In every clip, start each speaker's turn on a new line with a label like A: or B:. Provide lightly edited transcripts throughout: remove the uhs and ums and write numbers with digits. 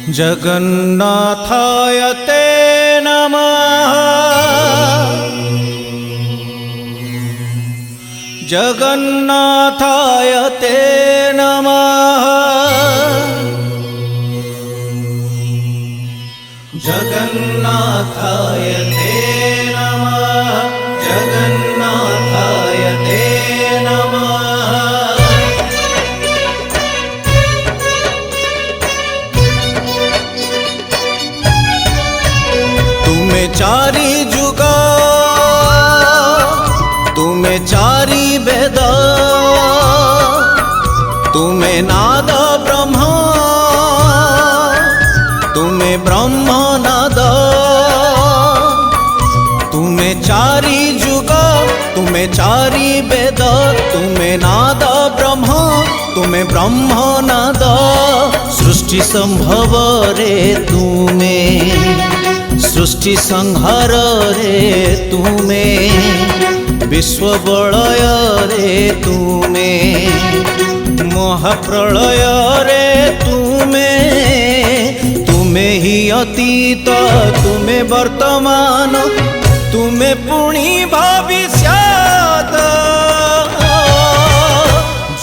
A: जगन्नाथाय ते नमः। जगन्नाथाय ते नमः। जगन्नाथाय ते नमः। जगन्नाथाय ते नमः। तुम्हें चारि जुग, तुम्हें चारि वेद, तुम्हें नाद ब्रह्म, तुम्हें ब्रह्म नाद। तुम्हें चारि जुग, तुम्हें चारि वेद, तुम्हें नाद ब्रह्म, तुम्हें ब्रह्म नाद। सृष्टि संभव रे तुम्हें, सृष्टि संहार रे तुम्हें, विश्व बलय रे तुम्हें, महाप्रलय रे तुम्हें। तुम्हें ही अतीत, तुम्हें वर्तमान, तुम्हें पुणी भविष्यत।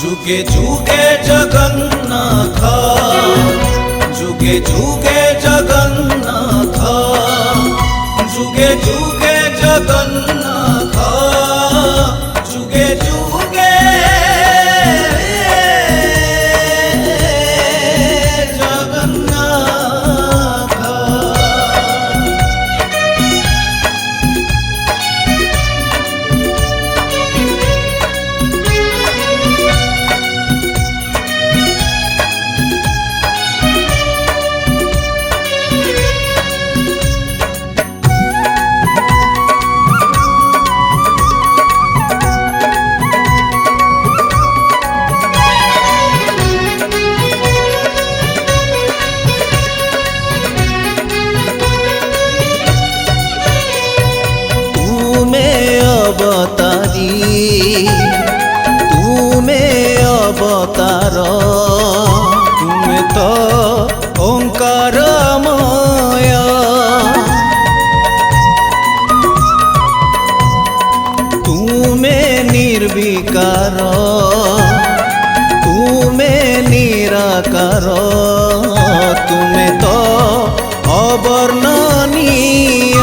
A: जुगे जुगे जगन्नाथ, जुगे जुगे जगन्नाथ, जुगे जुगे जगन्नाथ, जुगे जुगे जगन्नाथ। अवतारी तुम्हें अवतार, तुम्हें तो ओंकारमय। तुम्हें निर्विकार, तुम्हें निराकार, तुम्हें तो अवर्णनीय।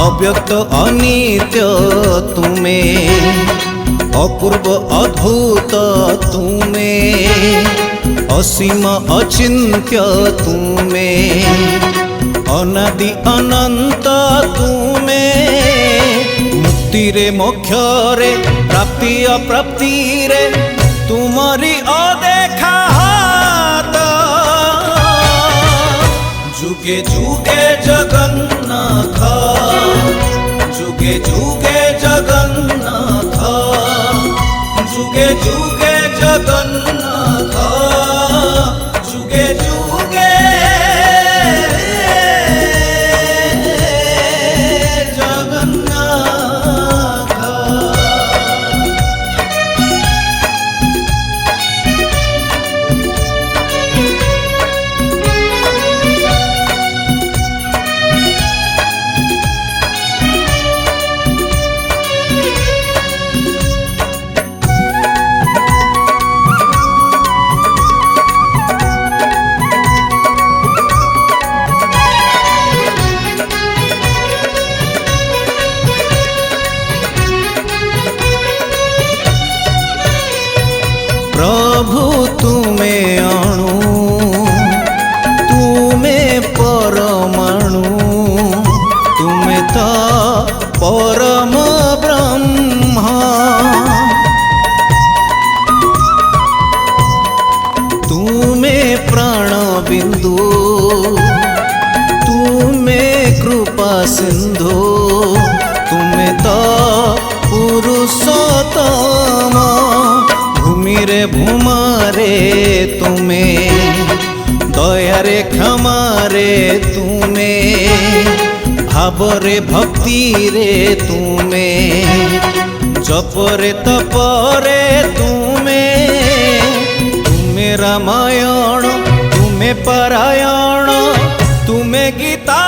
A: अव्यक्त अनित्य तुम्हें, अपूर्व अद्भुत तुम्हें, असीम अचिंत्य तुम्हें, अनादि अनंत तुम्हें। मुक्ति रे मोक्ष रे, प्राप्ति अप्राप्ति रे, तुम्हारी अदेखा हाथ। जुगे जुगे जगन्नाथ, जुगे जुगे जगन्नाथ, जुगे जुगे जगन्नाथ, जुगे जुगे जगन्नाथ। प्रभु तुम्हें अणु, तुम्हें परमाणु, तुम्हें तो परम ब्रह्म। तुम्हें प्राण बिंदु, तुम्हें कृपा सिंधु, तुम्हें तो पुरुषोत्तम। भूमि रे भूमा रे तुम्हें, दया रे क्षमा रे तुम्हें, भाव रे भक्ति रे तुम्हें, जप रे तप रे तुम्हें। तुम्हें रामायण, ତୁମେ ପରାୟଣ ତୁମେ ଗୀତା